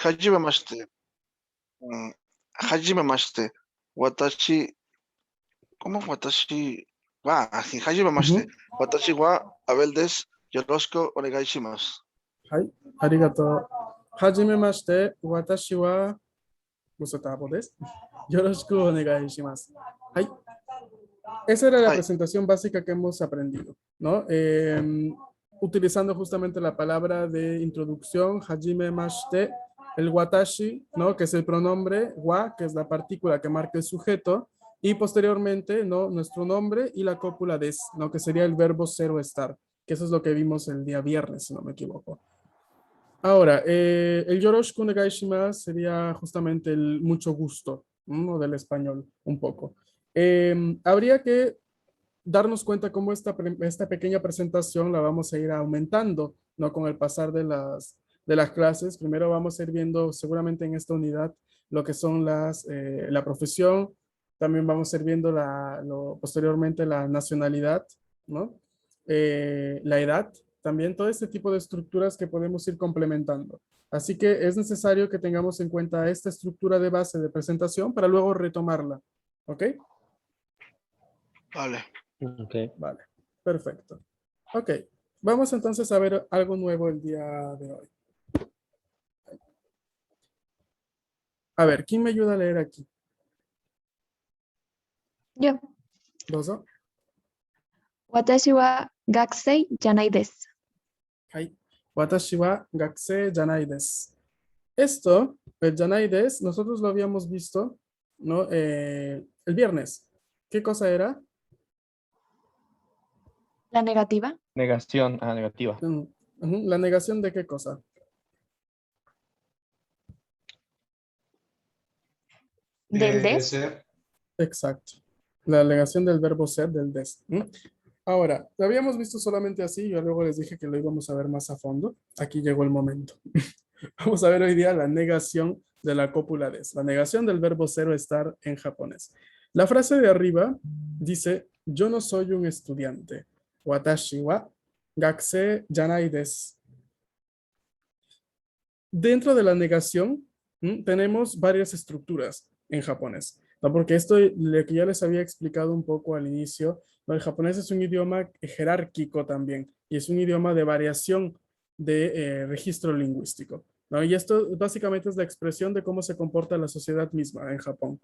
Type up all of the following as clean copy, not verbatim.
hajime mashite. Hajime mashite. Watashi, ¿cómo watashi wa? Sí, hajime mashite. Watashi wa Abel desu. Yoroshiku onegai shimasu. はい、ありがとう。はじめまして、私はムソタボです。よろしくお願いします。はい。Esa era la Ay, presentación básica que hemos aprendido, ¿no? Utilizando justamente la palabra de introducción, hajime mashite, el watashi, ¿no? Que es el pronombre, wa, que es la partícula que marca el sujeto, y posteriormente, ¿no? Nuestro nombre y la cópula des, ¿no? Que sería el verbo ser o estar, que eso es lo que vimos el día viernes, si no me equivoco. Ahora, el yoroshiku onegai shimasu sería justamente el mucho gusto, ¿no? Del español, un poco. Habría que darnos cuenta cómo esta pequeña presentación la vamos a ir aumentando, ¿no? Con el pasar de las clases. Primero vamos a ir viendo seguramente en esta unidad lo que son la profesión, también vamos a ir viendo posteriormente la nacionalidad, ¿no? La edad, también todo este tipo de estructuras que podemos ir complementando. Así que es necesario que tengamos en cuenta esta estructura de base de presentación para luego retomarla, ¿ok? vale. Okay. Vale, perfecto. Ok, vamos entonces a ver algo nuevo el día de hoy. A ver, ¿quién me ayuda a leer aquí? Yo. Dozo. 私は学生じゃないです。はい。Watashi wa gakusei janai desu. Esto, el janai desu, nosotros lo habíamos visto, ¿no? El viernes. ¿Qué cosa era? La negativa. Negación, negativa. ¿La negación de qué cosa? Del des. ser. Exacto. La negación del verbo ser, del des. Ahora, lo habíamos visto solamente así, yo luego les dije que lo íbamos a ver más a fondo. Aquí llegó el momento. Vamos a ver hoy día la negación de la cópula des, la negación del verbo ser o estar en japonés. La frase de arriba dice, yo no soy un estudiante. Watashi wa gakusei janai desu. Dentro de la negación tenemos varias estructuras en japonés, ¿no? Porque esto, lo que ya les había explicado un poco al inicio, ¿no? El japonés es un idioma jerárquico también y es un idioma de variación de registro lingüístico, ¿no? Y esto básicamente es la expresión de cómo se comporta la sociedad misma en Japón.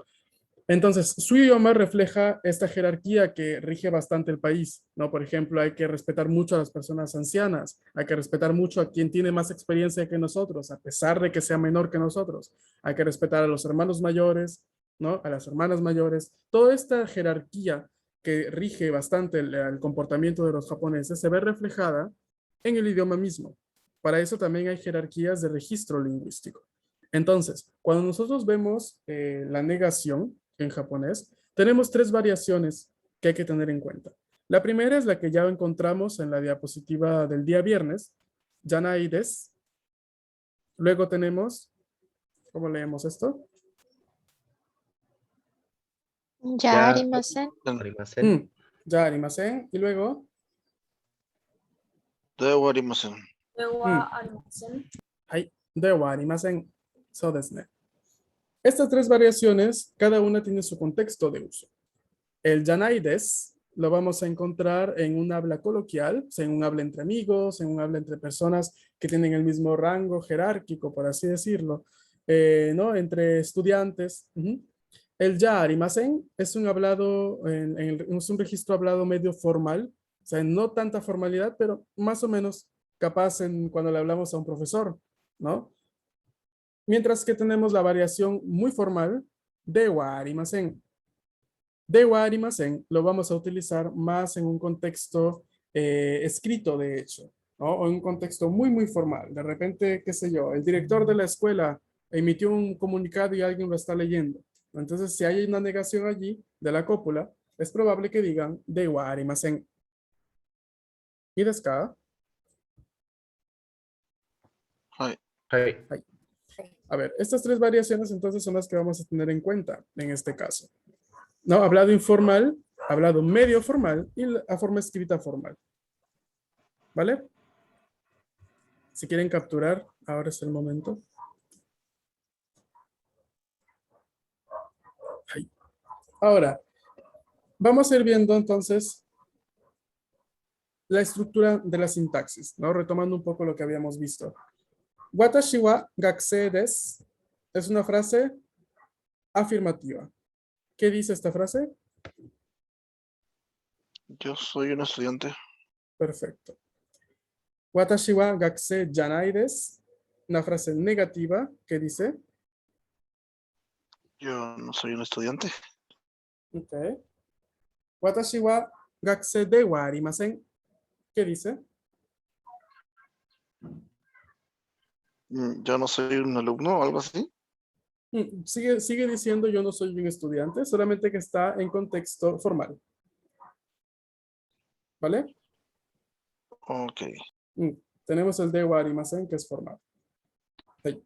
Entonces, su idioma refleja esta jerarquía que rige bastante el país, ¿no? Por ejemplo, hay que respetar mucho a las personas ancianas, hay que respetar mucho a quien tiene más experiencia que nosotros, a pesar de que sea menor que nosotros. Hay que respetar a los hermanos mayores, ¿no? A las hermanas mayores. Toda esta jerarquía que rige bastante el comportamiento de los japoneses se ve reflejada en el idioma mismo. Para eso también hay jerarquías de registro lingüístico. Entonces, cuando nosotros vemos la negación, en japonés, tenemos tres variaciones que hay que tener en cuenta. La primera es la que ya encontramos en la diapositiva del día viernes, janai desu. Luego tenemos, ¿cómo leemos esto? Ya arimasen. Arimasen. Ya arimasen. Y luego, Deu arimasen. hai, dewa arimasen. So desu ne. Estas tres variaciones, cada una tiene su contexto de uso. El janai desu lo vamos a encontrar en un habla coloquial, o sea, en un habla entre amigos, en un habla entre personas que tienen el mismo rango jerárquico, por así decirlo, ¿no? Entre estudiantes. El ya arimasen es un hablado, es un registro hablado medio formal, o sea, no tanta formalidad, pero más o menos capaz cuando le hablamos a un profesor, ¿no? Mientras que tenemos la variación muy formal de wa arimasen. Dewa arimasen lo vamos a utilizar más en un contexto escrito, de hecho, ¿no? O en un contexto muy, muy formal. De repente, qué sé yo, el director de la escuela emitió un comunicado y alguien lo está leyendo. Entonces, si hay una negación allí de la cópula, es probable que digan dewa arimasen. ¿Y desu ka? Ay, Hey. A ver, estas tres variaciones entonces son las que vamos a tener en cuenta en este caso. No, hablado informal, hablado medio formal y la forma escrita formal. ¿Vale? Si quieren capturar, ahora es el momento. Ahora, vamos a ir viendo entonces la estructura de la sintaxis, ¿no? Retomando un poco lo que habíamos visto. Watashi wa gakusei desu es una frase afirmativa. ¿Qué dice esta frase? Yo soy un estudiante. Perfecto. Watashi wa gakusei janai desu, una frase negativa. ¿Qué dice? Yo no soy un estudiante. Ok. Watashi wa gakusei de wa arimasen. ¿Qué dice? Yo no soy un alumno o algo así. Sigue diciendo yo no soy un estudiante, solamente que está en contexto formal. ¿Vale? Ok. Tenemos el de wa arimasen, que es formal. Ahí.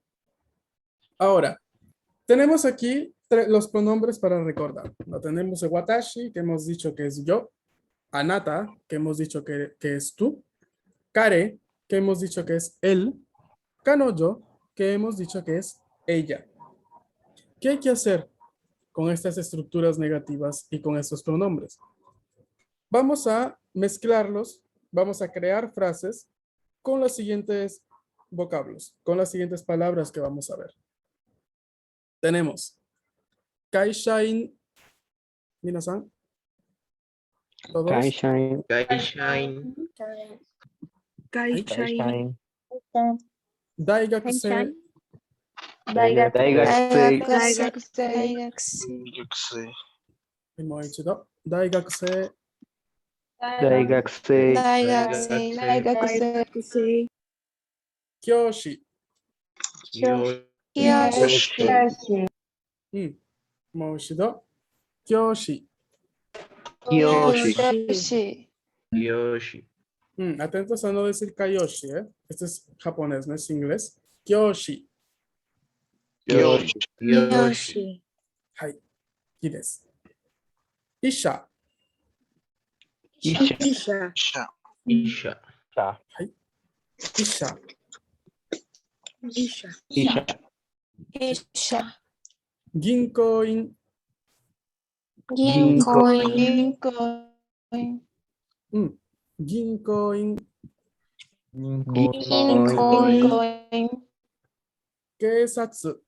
Ahora, tenemos aquí los pronombres para recordar. ¿No? Tenemos el watashi, que hemos dicho que es yo. Anata, que hemos dicho que es tú. Kare, que hemos dicho que es él. Kanojo, que hemos dicho que es ella. ¿Qué hay que hacer con estas estructuras negativas y con estos pronombres? Vamos a mezclarlos, vamos a crear frases con los siguientes vocablos, con las siguientes palabras que vamos a ver. Tenemos kaishain, minasan, todos. Kaishain. Kaishain. Kaishain. Daigakusei, Daigakusei. Yo qué sé. moichido. Daigakusei, Daigakusei. kyoshi. Moishido, kyoshi. Kyoshi. Yoshi. Atentos a no decir kayoshi, ¿eh? Este es japonés, no es inglés. Kyoshi. Kyoshi. Yoshi. Hai. Kides. Isha. Isha. Ya. Isha. Isha. Isha. Ginkoin. Ginkoin. Keisatsu.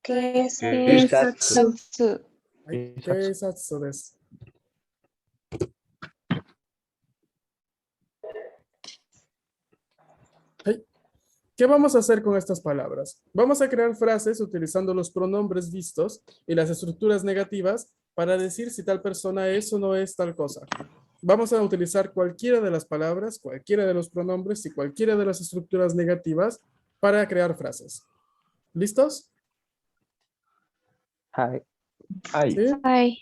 Keisatsu. Hai. Keisatsu desu. Hai. ¿Qué vamos a hacer con estas palabras? Vamos a crear frases utilizando los pronombres vistos y las estructuras negativas para decir si tal persona es o no es tal cosa. Vamos a utilizar cualquiera de las palabras, cualquiera de los pronombres y cualquiera de las estructuras negativas para crear frases. ¿Listos? Hai. Hai. ¿Sí? Ay,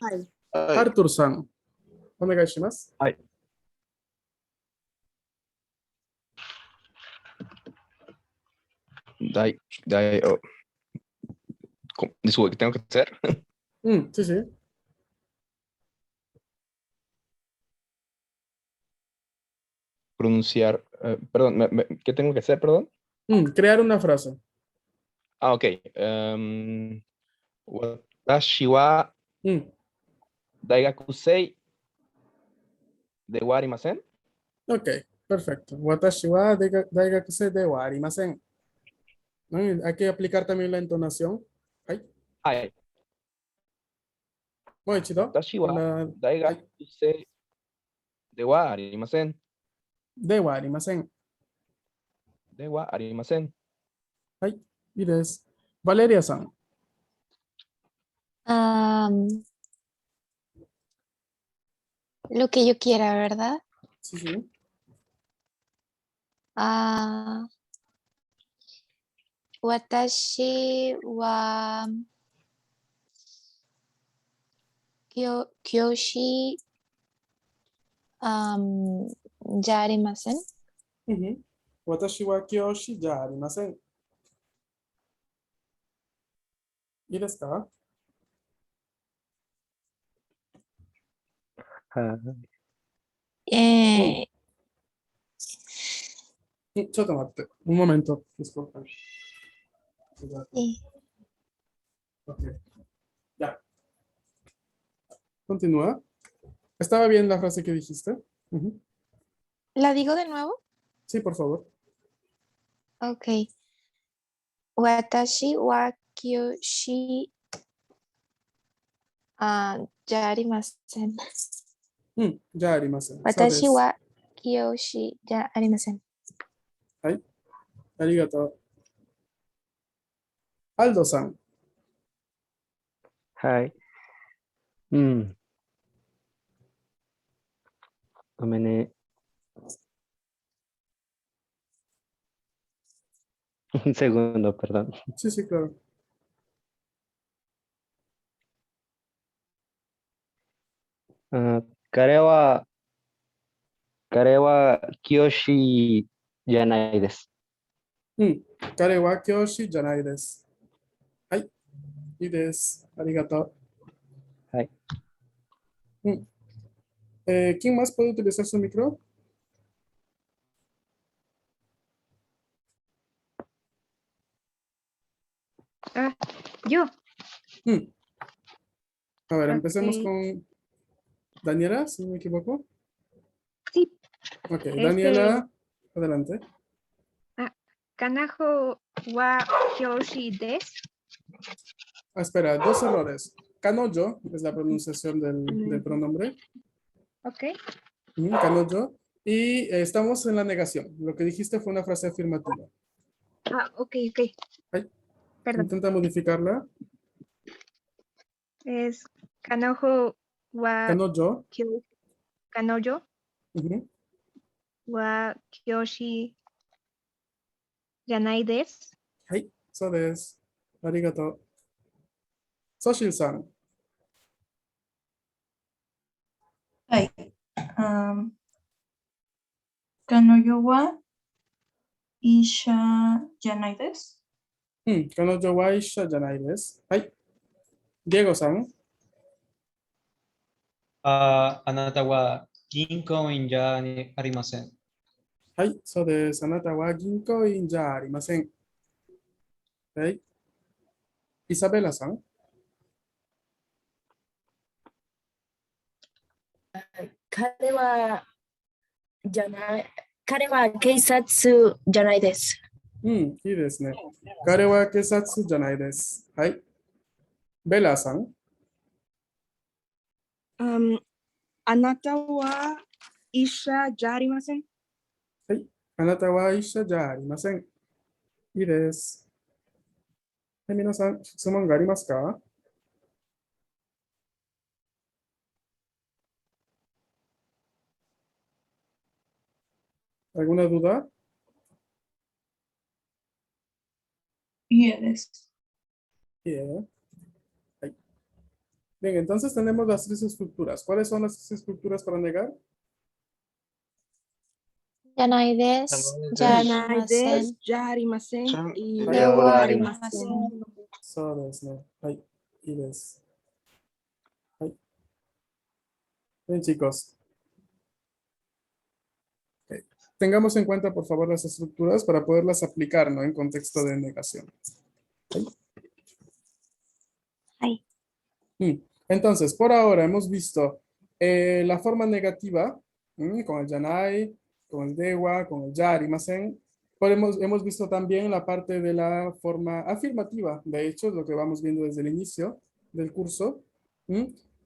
Arthur-san, onegai shimasu. Disculpe, ¿qué tengo que hacer? Sí, sí. Pronunciar. Perdón, ¿qué tengo que hacer, perdón? Crear una frase. Ok. Watashi wa daigakusei de wa arimasen. Ok, perfecto. Watashi wa daigakusei de wa arimasen. Hay que aplicar también la entonación. Hai. Hai. Moichido. Watashi wa daigakusei de wa arimasen. De wa arimasen. De wa arimasen. Hai. Y des. Valeria-san. Lo que yo quiera, ¿verdad? Sí, sí. Watashi wa kyoshi ya arimasen. Watashi wa kyoshi ja arimasen. ¿Y desu ka? Chotomate. Un momento. Disculpa. Ok. Ya. Continúa. ¿Estaba bien la frase que dijiste? Ujú. ¿La digo de nuevo? Sí, por favor. Ok. Watashi wa kyoshi ya arimasen. Ya arimasen. Watashi そうです。wa kyoshi ya arimasen. はい。ありがとう。アルドさん。はい。うん。ごめんね。Un segundo, perdón. Sí, sí, claro. Ah, 彼は Kiyoshi じゃないです。彼は教師じゃないです。はい。いいです。ありがとう。はい。¿Quién más puede utilizar su micro? Yo. A ver, empecemos Ok. con Daniela, si no me equivoco. Sí. Ok, Daniela, adelante. Kanajo wa Kyoshi des. Espera, dos errores. Kanojo es la pronunciación del pronombre. Ok. Kanojo. Y estamos en la negación. Lo que dijiste fue una frase afirmativa. Ok. Ay, Perdón. intenta modificarla. Es Kanojo wa Kanojo. Kanojo Ujú. wa Kyoshi yanai des. はい、そうです。ありがとう。ソシルさん。はい。彼女は医者じゃないです。彼女は医者じゃないです。はい。ディエゴさん。あなたは銀行員じゃありません。はい、そうです。あなたは銀行員じゃありません。はい。イサベラさん。彼は警察じゃないです。いいですね。彼は警察じゃないです。はい。ベラさん。あなたは医者じゃありません。はい。あなたは医者じゃありません。いいです。はい、皆さん、質問がありますか？¿Alguna duda? Yes. Yeah. Bien, entonces tenemos las tres estructuras. ¿Cuáles son las tres estructuras para negar? Yanai des, ya arimasen, ya arimasen y dewa arimasen. arimasen. そうですね。はい。いいです。はい。Bien, chicos. Ok. Tengamos en cuenta, por favor, las estructuras para poderlas aplicar, ¿no? En contexto de negación. Ay. Entonces, por ahora hemos visto la forma negativa con el yanai, con el dewa, con el ya arimasen. Hemos visto también la parte de la forma afirmativa, de hecho, es lo que vamos viendo desde el inicio del curso.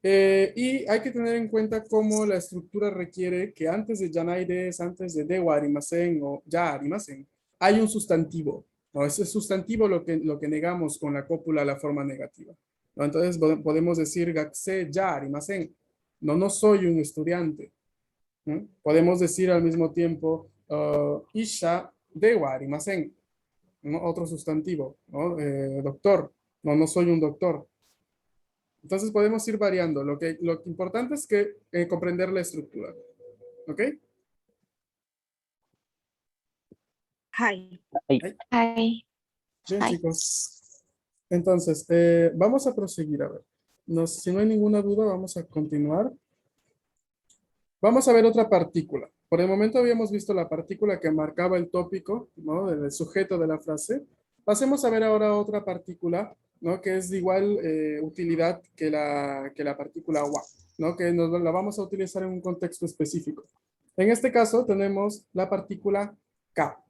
Y hay que tener en cuenta cómo la estructura requiere que antes de yanai des, antes de dewa arimasen o ya arimasen, hay un sustantivo. ¿No? Ese sustantivo lo que negamos con la cópula a la forma negativa. ¿No? Entonces podemos decir gakusei ya arimasen. No soy un estudiante. Podemos decir al mismo tiempo isha dewa arimasen, ¿no? Otro sustantivo, ¿no? Doctor. No soy un doctor. Entonces podemos ir variando. Lo que importante es que comprender la estructura. ¿Ok? Hi. Ay. Bien, Ay. chicos. Entonces, vamos a proseguir. A ver. Si no hay ninguna duda, vamos a continuar. Vamos a ver otra partícula. Por el momento habíamos visto la partícula que marcaba el tópico, ¿no? El sujeto de la frase. Pasemos a ver ahora otra partícula ¿no? Que es de igual utilidad que la partícula wa, ¿no? Que la vamos a utilizar en un contexto específico. En este caso tenemos la partícula ka.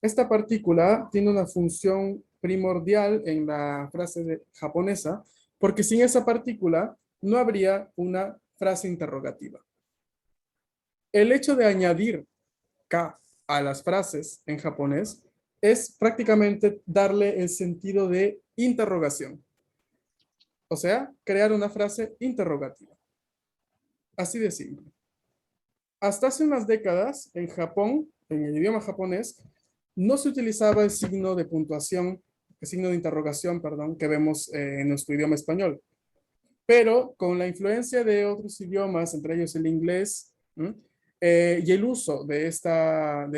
Esta partícula tiene una función primordial en la frase japonesa, porque sin esa partícula no habría una frase interrogativa. El hecho de añadir ka a las frases en japonés es prácticamente darle el sentido de interrogación. O sea, crear una frase interrogativa. Así de simple. Hasta hace unas décadas, en Japón, en el idioma japonés, no se utilizaba el signo de puntuación, el signo de interrogación, perdón, que vemos en nuestro idioma español. Pero con la influencia de otros idiomas, entre ellos el inglés, y el uso la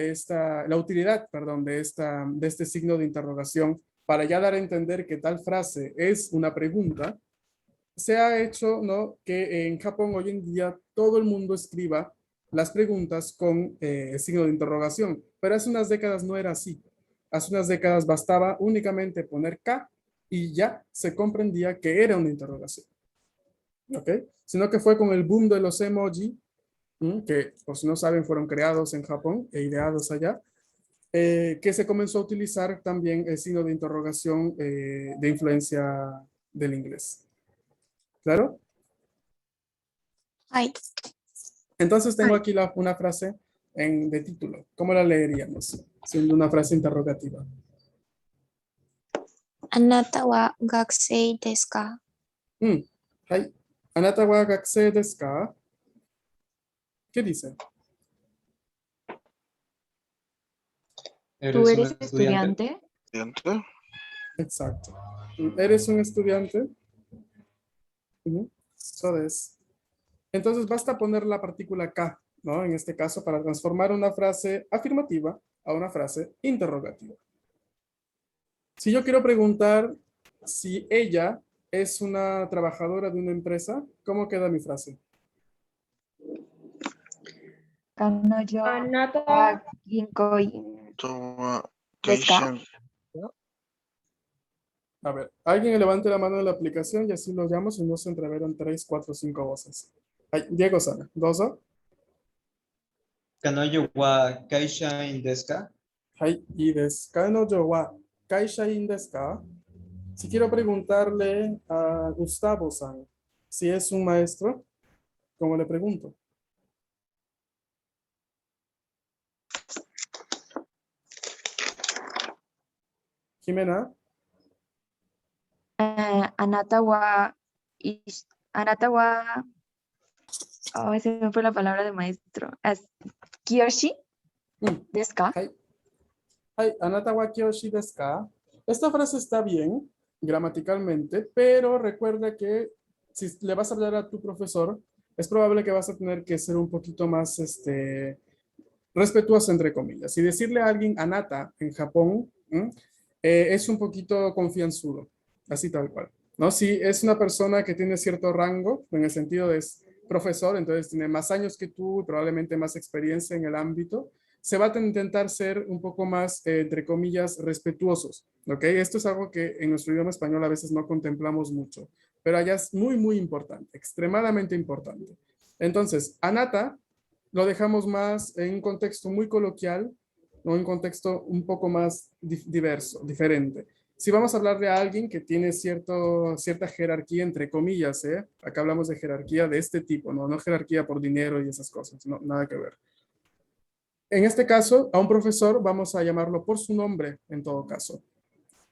utilidad, perdón, de este signo de interrogación para ya dar a entender que tal frase es una pregunta, se ha hecho, ¿no?, que en Japón hoy en día todo el mundo escriba las preguntas con signo de interrogación, pero hace unas décadas no era así. Hace unas décadas bastaba únicamente poner K y ya se comprendía que era una interrogación. ¿Ok? Sino que fue con el boom de los emoji, que, por si no saben, fueron creados en Japón e ideados allá, que se comenzó a utilizar también el signo de interrogación de influencia del inglés. ¿Claro? Ay. Entonces tengo aquí una frase de título. ¿Cómo la leeríamos? Siendo una frase interrogativa. Anata wa gakusei desu ka? Hai. Anata wa gakusei desu ka? ¿Qué dice? ¿Tú eres estudiante? ¿Estudiante? Exacto. ¿Eres un estudiante? Eso es. Entonces basta poner la partícula K, ¿no? En este caso, para transformar una frase afirmativa a una frase interrogativa. Si yo quiero preguntar si ella es una trabajadora de una empresa, ¿cómo queda mi frase? Anata ginkoi desu ka? A ver, alguien levante la mano de la aplicación y así lo llamo, si no se entreveran 3, 4, 5 voces. Diego Sana, ¿dozo? Kanoyo wa kaishain desu ka? Hai, y desu. Kanojo wa kaishain desu ka? Si quiero preguntarle a Gustavo-san si es un maestro, ¿cómo le pregunto? Jimena. Anata wa se me fue la palabra de maestro. Kiyoshi desu ka? Hai, anata wa kiyoshi desu ka? Esta frase está bien gramaticalmente, pero recuerda que si le vas a hablar a tu profesor, es probable que vas a tener que ser un poquito más respetuoso, entre comillas. Y decirle a alguien anata en Japón es un poquito confianzudo, así tal cual, ¿no? Si es una persona que tiene cierto rango, en el sentido de profesor, entonces tiene más años que tú, probablemente más experiencia en el ámbito, se va a intentar ser un poco más, entre comillas, respetuosos, ¿ok? Esto es algo que en nuestro idioma español a veces no contemplamos mucho, pero allá es muy, muy importante, extremadamente importante. Entonces, anata lo dejamos más en un contexto muy coloquial, o en un contexto un poco más diverso, diferente. Si vamos a hablarle a alguien que tiene cierta jerarquía, entre comillas, acá hablamos de jerarquía de este tipo, no jerarquía por dinero y esas cosas, no, nada que ver. En este caso, a un profesor vamos a llamarlo por su nombre, en todo caso.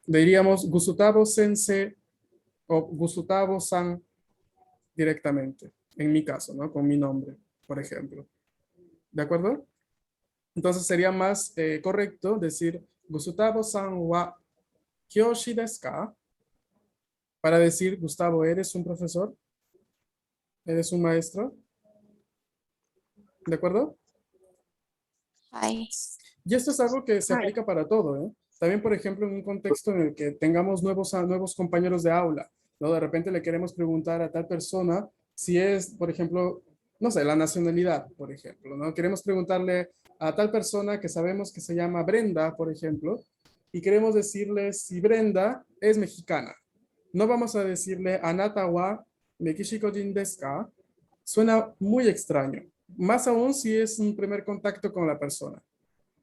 Diríamos Gusutabo Sensei o Gusutabo San directamente, en mi caso, ¿no? Con mi nombre, por ejemplo. ¿De acuerdo? Entonces sería más correcto decir Gusutabo San wa Kyoshi desu ka? Para decir, Gustavo, ¿eres un profesor? ¿Eres un maestro? ¿De acuerdo? Ay. Y esto es algo que se aplica para todo, ¿eh? También, por ejemplo, en un contexto en el que tengamos nuevos compañeros de aula, ¿no? De repente le queremos preguntar a tal persona si es, por ejemplo, no sé, la nacionalidad, por ejemplo, ¿no? Queremos preguntarle a tal persona que sabemos que se llama Brenda, por ejemplo, y queremos decirle si Brenda es mexicana. No vamos a decirle Anata wa Mekishiko-jin desu ka. Suena muy extraño, más aún si es un primer contacto con la persona.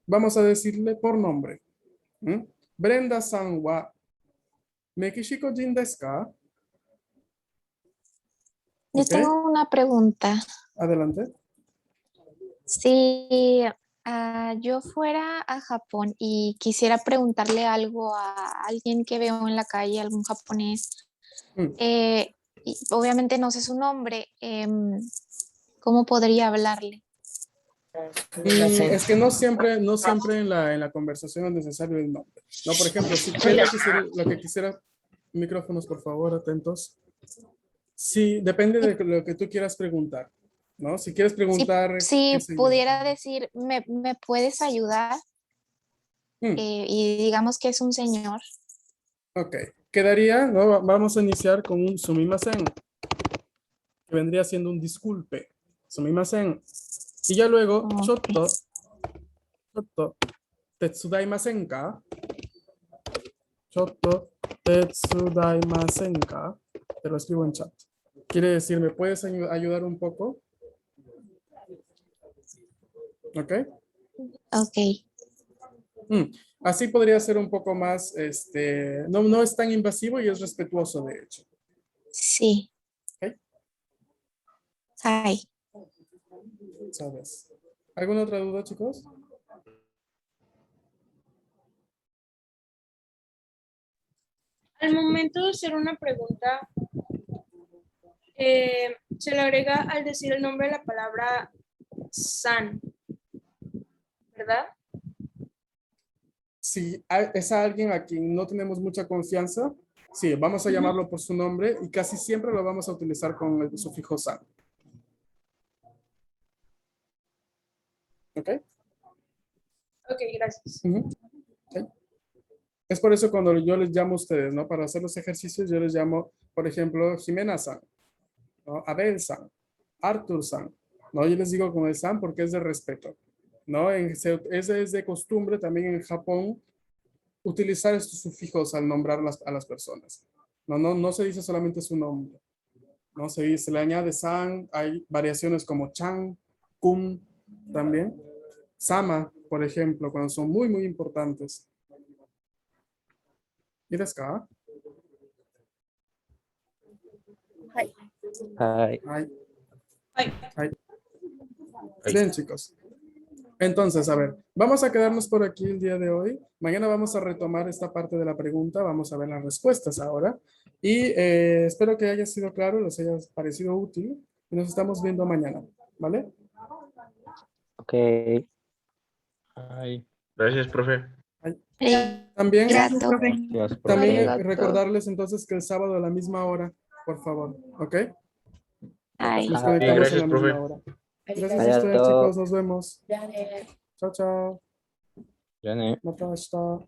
Vamos a decirle por nombre. Brenda-san wa Mekishiko-jin desu ka. Yo Ok. tengo una pregunta. Adelante. Si yo fuera a Japón y quisiera preguntarle algo a alguien que veo en la calle, algún japonés, y obviamente no sé su nombre, ¿cómo podría hablarle? Es que no siempre en la conversación es necesario el nombre. No, por ejemplo, si lo que quisiera, micrófonos por favor, atentos. Sí, depende de lo que tú quieras preguntar, ¿no? Si quieres preguntar, Si qué sé yo. pudiera decir, ¿me puedes ayudar? Y digamos que es un señor. Ok, quedaría, ¿no? Vamos a iniciar con un sumimasen, que vendría siendo un disculpe. Sumimasen. Y ya luego, chotto, tetsudaimasen ka. Chotto, tetsudaimasen ka. Te lo escribo en chat. Quiere decir, ¿me puedes ayudar un poco? Ok. Ok. Así podría ser un poco más, no es tan invasivo y es respetuoso, de hecho. Sí. Ok. Hi. ¿Sabes? ¿Alguna otra duda, chicos? Al momento de hacer una pregunta, se le agrega al decir el nombre de la palabra san, ¿verdad? Si es alguien a quien no tenemos mucha confianza, sí, vamos a llamarlo por su nombre y casi siempre lo vamos a utilizar con el sufijo san. ¿Ok? Ok, gracias. Okay. Es por eso cuando yo les llamo a ustedes, ¿no? Para hacer los ejercicios yo les llamo, por ejemplo, Jimena-san, ¿no? Abel-san, Arthur-san, ¿no? Yo les digo con el san porque es de respeto, ¿no? Es de costumbre también en Japón utilizar estos sufijos al nombrar a las personas. No se dice solamente su nombre, ¿no? Se le añade san, hay variaciones como chan, kun, también. Sama, por ejemplo, cuando son muy, muy importantes. ¿Y desu ka? Hi. Hi. Bien, chicos. Entonces, a ver, vamos a quedarnos por aquí el día de hoy. Mañana vamos a retomar esta parte de la pregunta. Vamos a ver las respuestas ahora. Y espero que haya sido claro, les haya parecido útil. Y nos estamos viendo mañana, ¿vale? Ok. Gracias, profe. También, Gracias, profe. Gracias, profe. también recordarles entonces que el sábado a la misma hora, por favor, ¿ok? Nos conectamos a Gracias, la profe. misma hora. Gracias a ustedes, chicos. Nos vemos. Chao, chao. Ya, ne. Mata ashita.